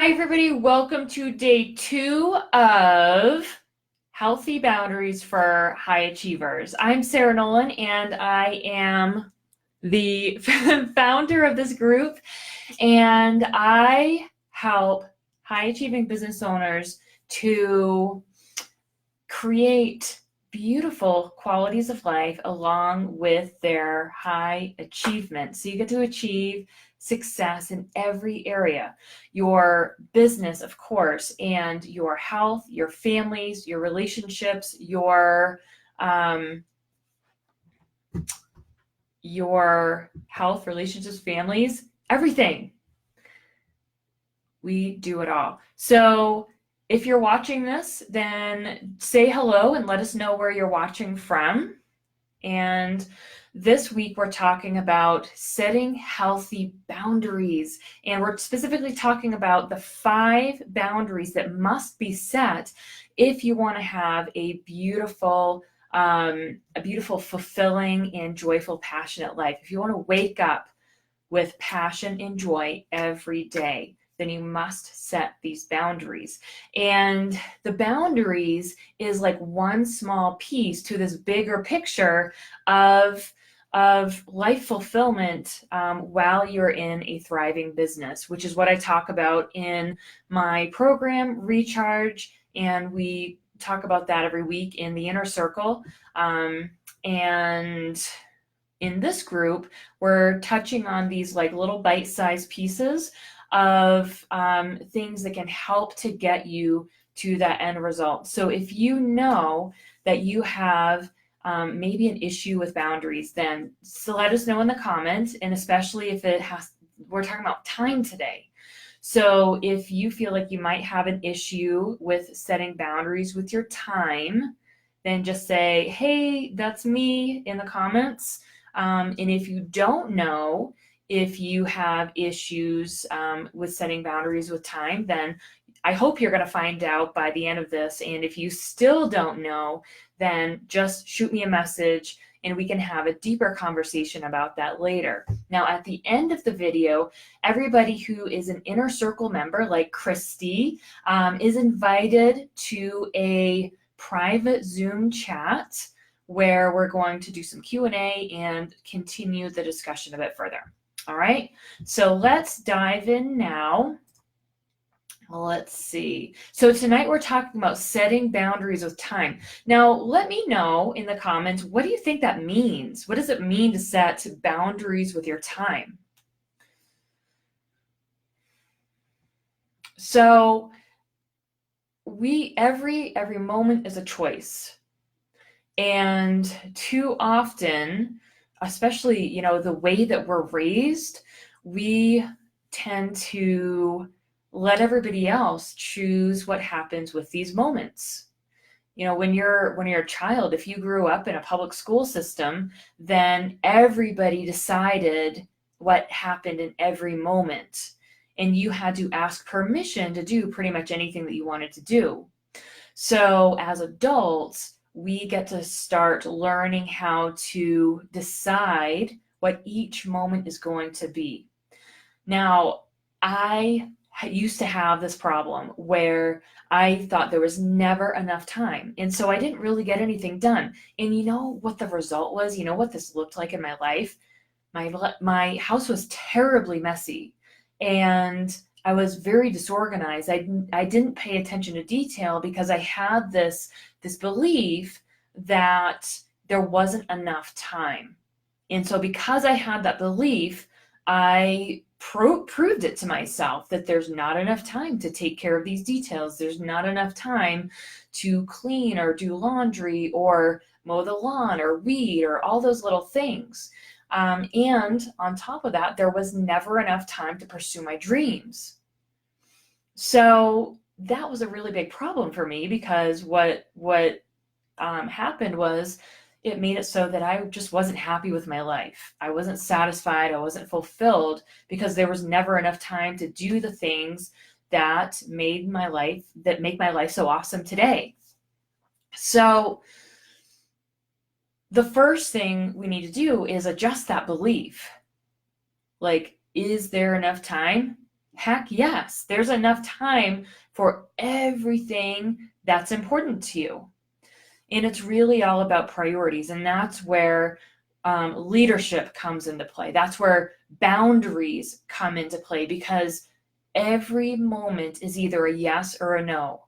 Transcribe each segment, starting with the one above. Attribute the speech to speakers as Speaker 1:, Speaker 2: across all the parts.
Speaker 1: Hi, everybody. Welcome to day 2 of Healthy Boundaries for High Achievers. I'm Sarah Nolan, and I am the founder of this group, and I help high achieving business owners to create beautiful qualities of life along with their high achievement. So you get to achieve success in every area, your business, of course, and your health, your families, your relationships, your health, relationships, families, everything. We do it all. So if you're watching this, then say hello and let us know where you're watching from. And this week we're talking about setting healthy boundaries. And we're specifically talking about the 5 boundaries that must be set if you want to have a beautiful, fulfilling, and joyful, passionate life. If you want to wake up with passion and joy every day, then you must set these boundaries. And the boundaries is like one small piece to this bigger picture of life fulfillment while you're in a thriving business, which is what I talk about in my program, Recharge. And we talk about that every week in the Inner Circle. And in this group, we're touching on these like little bite-sized pieces of things that can help to get you to that end result. So if you know that you have maybe an issue with boundaries, then let us know in the comments, and especially if we're talking about time today. So if you feel like you might have an issue with setting boundaries with your time, then just say, hey, that's me in the comments. And if you don't know if you have issues with setting boundaries with time, then I hope you're going to find out by the end of this. And if you still don't know, then just shoot me a message and we can have a deeper conversation about that later. Now, at the end of the video, everybody who is an Inner Circle member, like Christy, is invited to a private Zoom chat where we're going to do some Q&A and continue the discussion a bit further. All right, so let's dive in now. Let's see. So tonight we're talking about setting boundaries with time. Now, let me know in the comments, what do you think that means? What does it mean to set boundaries with your time? So every moment is a choice. And too often, especially, the way that we're raised, we tend to let everybody else choose what happens with these moments. When you're a child, if you grew up in a public school system, then everybody decided what happened in every moment. And you had to ask permission to do pretty much anything that you wanted to do. So as adults, we get to start learning how to decide what each moment is going to be. Now, I used to have this problem where I thought there was never enough time. And so I didn't really get anything done. And you know what the result was? You know what this looked like in my life? My house was terribly messy. And I was very disorganized. I didn't pay attention to detail because I had this belief that there wasn't enough time. And so because I had that belief, I proved it to myself that there's not enough time to take care of these details. There's not enough time to clean or do laundry or mow the lawn or weed or all those little things. And on top of that, there was never enough time to pursue my dreams. So that was a really big problem for me because what happened was it made it so that I just wasn't happy with my life. I wasn't satisfied. I wasn't fulfilled because there was never enough time to do the things that make my life so awesome today. So the first thing we need to do is adjust that belief. Like, is there enough time? Heck yes, there's enough time for everything that's important to you. And it's really all about priorities. And that's where leadership comes into play. That's where boundaries come into play, because every moment is either a yes or a no.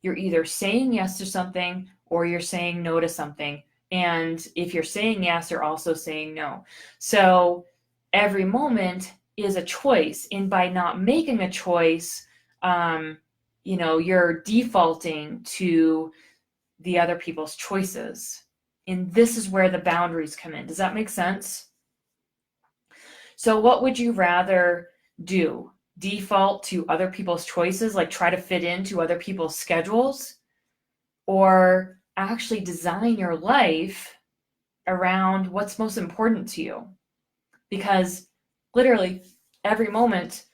Speaker 1: You're either saying yes to something or you're saying no to something. And if you're saying yes, you're also saying no. So every moment is a choice. And by not making a choice, you're defaulting to the other people's choices. And this is where the boundaries come in. Does that make sense? So what would you rather do? Default to other people's choices, like try to fit into other people's schedules, or actually design your life around what's most important to you? Because literally every moment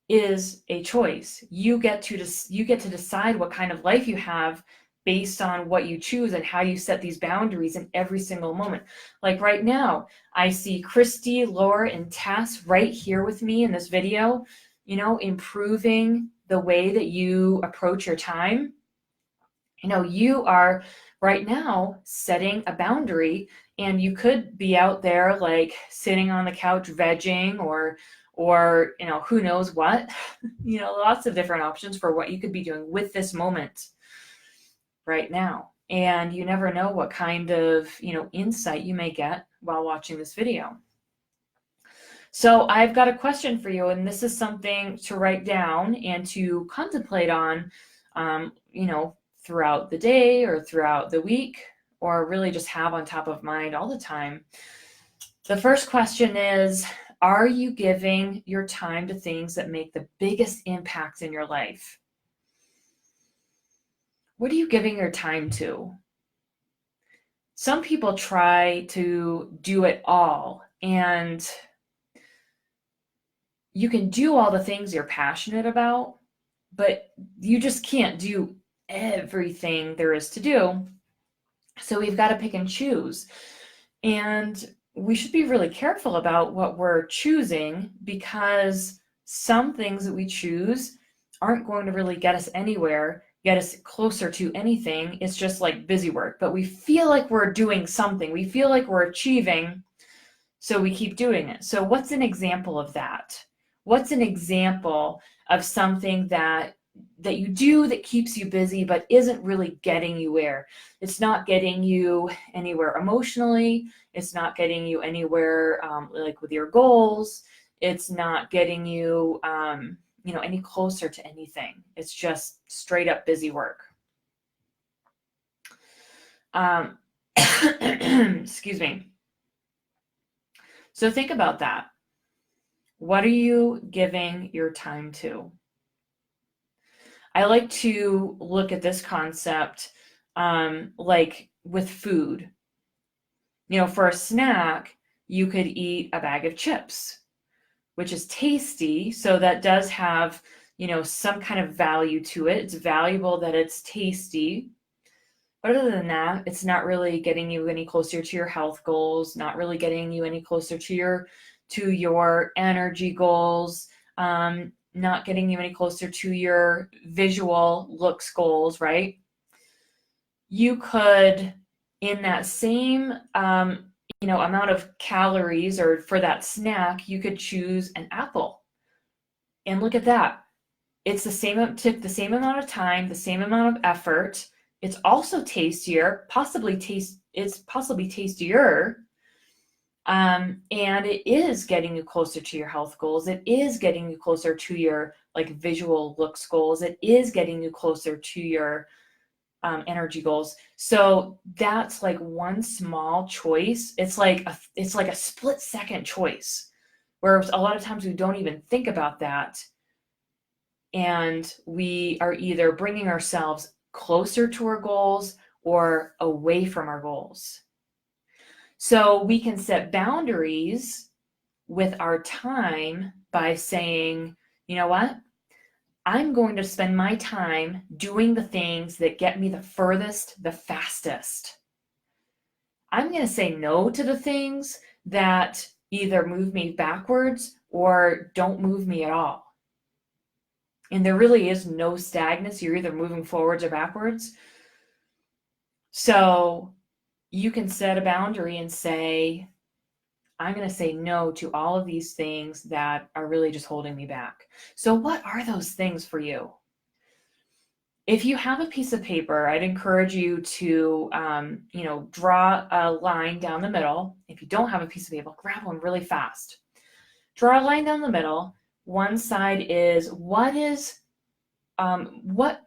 Speaker 1: is a choice. You get to decide what kind of life you have based on what you choose and how you set these boundaries in every single moment. Like right now, I see Christy, Laura, and Tess right here with me in this video, improving the way that you approach your time. You are right now setting a boundary, and you could be out there like sitting on the couch vegging or who knows what, lots of different options for what you could be doing with this moment right now. And you never know what kind of, insight you may get while watching this video. So I've got a question for you, and this is something to write down and to contemplate on, throughout the day or throughout the week, or really just have on top of mind all the time. The first question is, are you giving your time to things that make the biggest impact in your life? What are you giving your time to? Some people try to do it all, and you can do all the things you're passionate about, but you just can't do everything there is to do. So we've got to pick and choose. And we should be really careful about what we're choosing, because some things that we choose aren't going to really get us anywhere, get us closer to anything. It's just like busy work, but we feel like we're doing something. We feel like we're achieving, so we keep doing it. So what's an example of that? What's an example of something that you do that keeps you busy but isn't really getting you where? It's not getting you anywhere emotionally. It's not getting you anywhere like with your goals. It's not getting you any closer to anything. It's just straight up busy work. Excuse me. So think about that. What are you giving your time to? I like to look at this concept like with food. For a snack, you could eat a bag of chips, which is tasty. So that does have, some kind of value to it. It's valuable that it's tasty. But other than that, it's not really getting you any closer to your health goals, not really getting you any closer to your energy goals, not getting you any closer to your visual looks goals, right? You could, in that same amount of calories, or for that snack, you could choose an apple. And look at that. It's took the same amount of time, the same amount of effort. It's also tastier, it's possibly tastier. And it is getting you closer to your health goals. It is getting you closer to your visual looks goals. It is getting you closer to your energy goals. So that's like one small choice. It's like a split second choice, where a lot of times we don't even think about that. And we are either bringing ourselves closer to our goals or away from our goals. So we can set boundaries with our time by saying, you know what? I'm going to spend my time doing the things that get me the furthest, the fastest. I'm going to say no to the things that either move me backwards or don't move me at all. And there really is no stagnancy. You're either moving forwards or backwards. So you can set a boundary and say, I'm going to say no to all of these things that are really just holding me back. So what are those things for you? If you have a piece of paper, I'd encourage you to, draw a line down the middle. If you don't have a piece of paper, grab one really fast. Draw a line down the middle. One side is what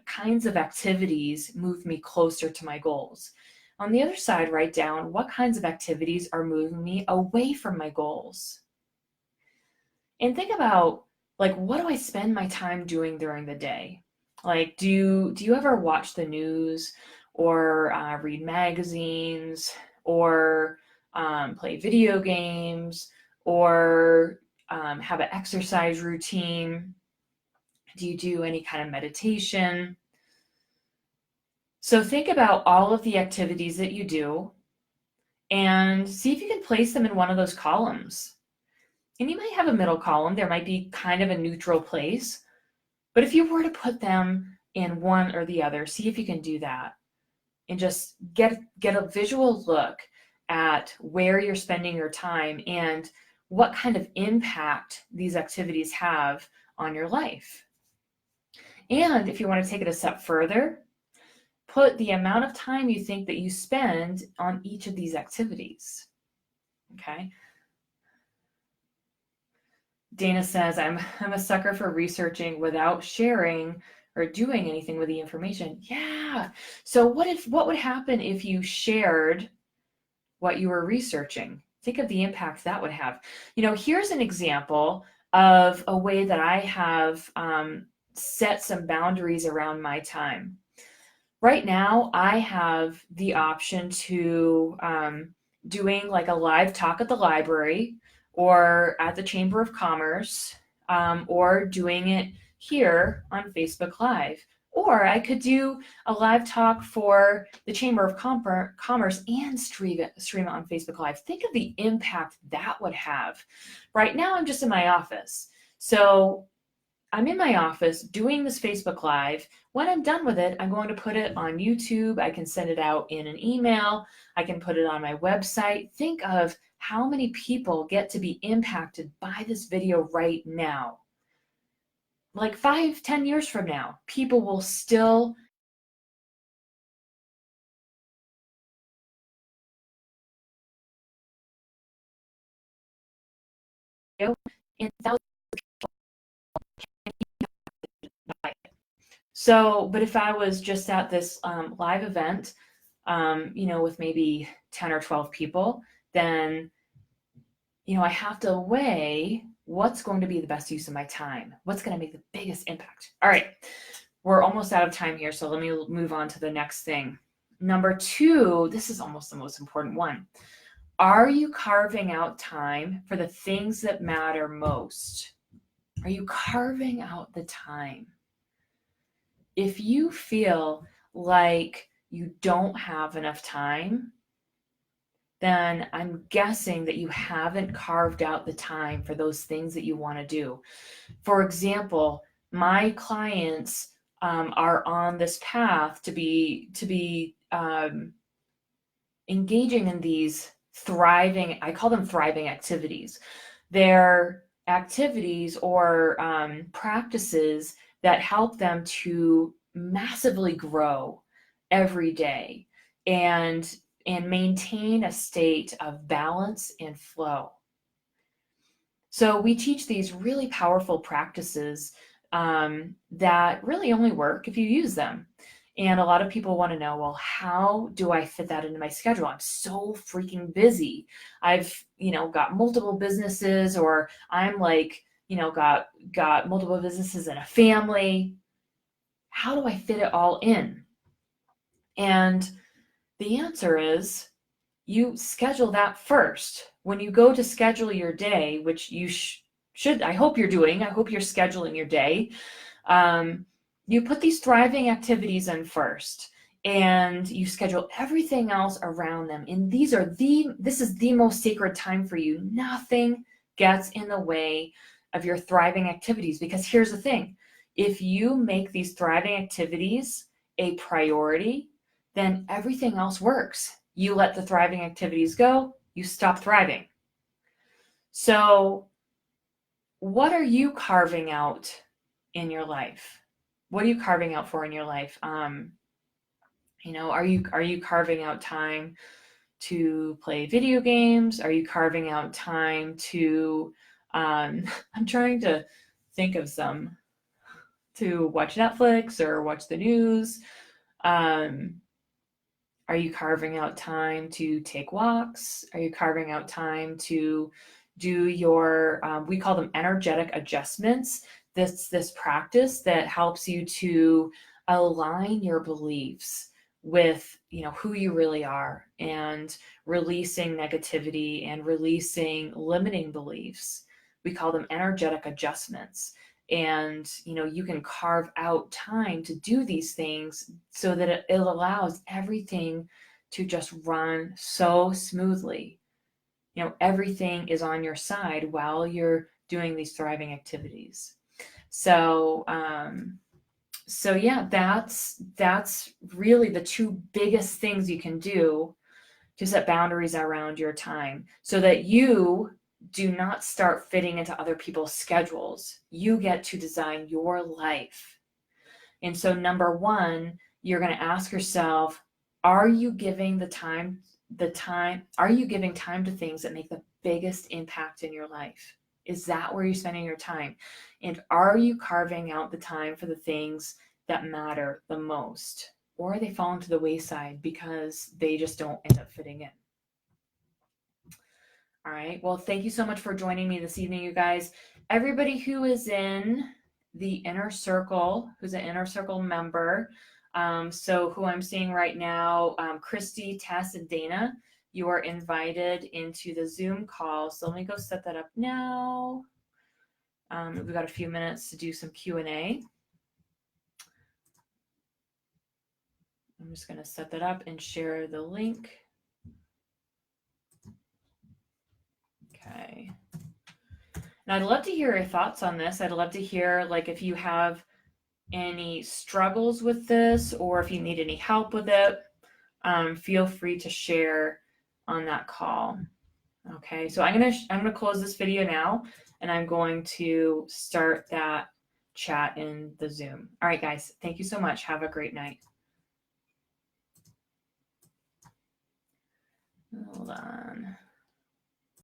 Speaker 1: kinds of activities move me closer to my goals. On the other side, write down what kinds of activities are moving me away from my goals. And think about, like, what do I spend my time doing during the day? Like, do you ever watch the news or read magazines or play video games or have an exercise routine? Do you do any kind of meditation? So think about all of the activities that you do and see if you can place them in one of those columns. And you might have a middle column. There might be kind of a neutral place. But if you were to put them in one or the other, see if you can do that and just get a visual look at where you're spending your time and what kind of impact these activities have on your life. And if you want to take it a step further, put the amount of time you think that you spend on each of these activities. Okay. Dana says, I'm a sucker for researching without sharing or doing anything with the information. Yeah. So what would happen if you shared what you were researching? Think of the impact that would have. Here's an example of a way that I have set some boundaries around my time. Right now, I have the option to doing like a live talk at the library or at the Chamber of Commerce, or doing it here on Facebook Live. Or I could do a live talk for the Chamber of Commerce and stream it on Facebook Live. Think of the impact that would have. Right now, I'm just in my office. So I'm in my office doing this Facebook Live. When I'm done with it, I'm going to put it on YouTube. I can send it out in an email. I can put it on my website. Think of how many people get to be impacted by this video right now. Like 5-10 years from now, people will still in thousands of people. So, but if I was just at this live event, with maybe 10 or 12 people, then, I have to weigh what's going to be the best use of my time. What's going to make the biggest impact? All right, we're almost out of time here, so let me move on to the next thing. Number 2, this is almost the most important one. Are you carving out time for the things that matter most? Are you carving out the time? If you feel like you don't have enough time, then I'm guessing that you haven't carved out the time for those things that you want to do. For example, my clients are on this path to be engaging in these thriving, I call them thriving activities. They're activities or practices that help them to massively grow every day and maintain a state of balance and flow. So we teach these really powerful practices that really only work if you use them. And a lot of people want to know, well, how do I fit that into my schedule? I'm so freaking busy. I've, got multiple businesses, or I'm like, got multiple businesses and a family. How do I fit it all in? And the answer is you schedule that first. When you go to schedule your day, which you should, I hope you're doing, I hope you're scheduling your day. You put these thriving activities in first. and you schedule everything else around them. And this is the most sacred time for you. Nothing gets in the way of your thriving activities, because here's the thing. If you make these thriving activities a priority, then everything else works. You let the thriving activities go, you stop thriving. So what are you carving out in your life? What are you carving out for in your life? Are you carving out time to play video games? Are you carving out time to I'm trying to think of some, to watch Netflix or watch the news? Are you carving out time to take walks? Are you carving out time to do your we call them energetic adjustments? This practice that helps you to align your beliefs with who you really are, and releasing negativity and releasing limiting beliefs. We call them energetic adjustments. And you can carve out time to do these things so that it allows everything to just run so smoothly. Everything is on your side while you're doing these thriving activities. So yeah, that's really the two biggest things you can do to set boundaries around your time, so that you do not start fitting into other people's schedules. You get to design your life. And so number one, you're going to ask yourself, are you giving time to things that make the biggest impact in your life? Is that where you're spending your time? And are you carving out the time for the things that matter the most? Or are they falling to the wayside because they just don't end up fitting in? All right. Well, thank you so much for joining me this evening, you guys. Everybody who is in the inner circle, who's an inner circle member, so who I'm seeing right now, Christy, Tess, and Dana, you are invited into the Zoom call. So let me go set that up now. We've got a few minutes to do some Q&A. I'm just going to set that up and share the link. Okay. And I'd love to hear your thoughts on this. I'd love to hear, like, if you have any struggles with this, or if you need any help with it, feel free to share on that call. Okay, so I'm gonna close this video now, and I'm going to start that chat in the Zoom. All right, guys, thank you so much. Have a great night. Hold on.